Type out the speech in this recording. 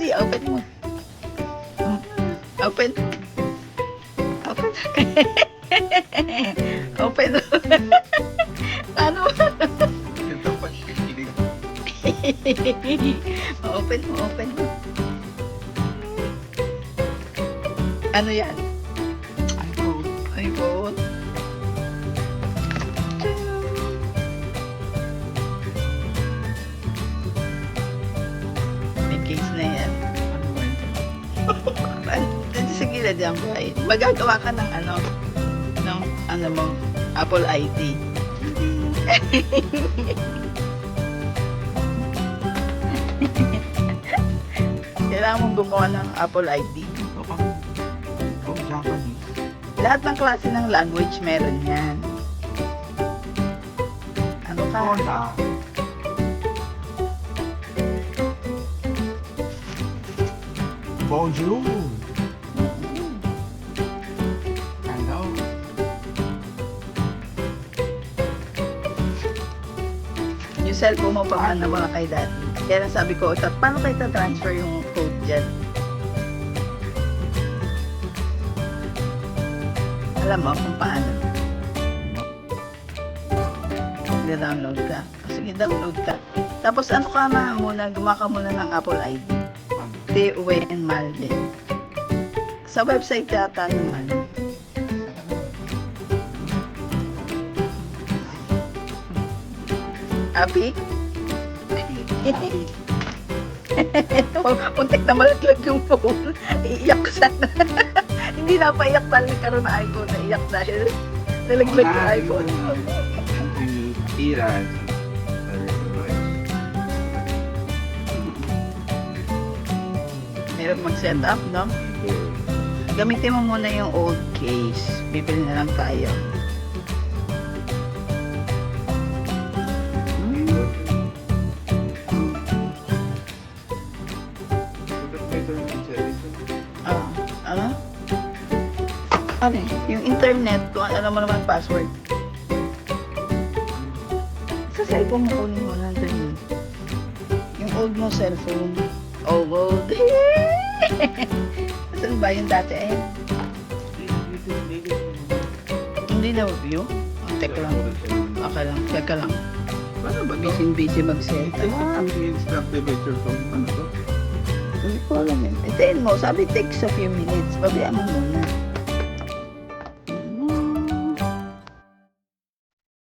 Dali, open mo. Open. Open. Open. Ano? Ito pa kikilig. Open mo, open mo. Ano yan? iPhone. iPhone. May case na yan. Ano ba ito? Dito sa gilid yan, Brian. Magagawa ka ng ano mo, Apple ID. Kailangan mong gumawa ng Apple ID. Ito pa. Ito, Japanese. Lahat ng klase ng language meron yan. Ano ka? Hola. Bonjour. Hello. Yung cellphone mo pa na mga kay dati. Kaya lang sabi ko, paano kayo transfer yung code dyan? Alam mo kung paano. Download ka. Sige, download ka. Tapos ano ka na muna, gumawa ka muna ng Apple ID. T-U-N Malde. Sa website yata naman. Happy? Muntik na malaglag yung phone. Iiyak ko sana. Hindi na paiyak dahil karoon na iPhone. Naiyak dahil nalaglag yung iPhone. Iran. Meron mag-set up, no? Gamitin mo muna yung old case. Bibili na lang tayo. Ano? Ano eh? Yung internet, kung alam mo naman password. Sa cellphone mo kunin mo nandun yun. Yung old mo cellphone. Oh, old. Saan ba yung dati eh? Hindi na view? Oh, teka lang. Teka lang. Paano ba ito? Busy mag-cellphone. Ang deactivate your phone. Ano to? Hindi ko alam yun. Hintayin mo, sabi takes a few minutes. Babayaan mo muna.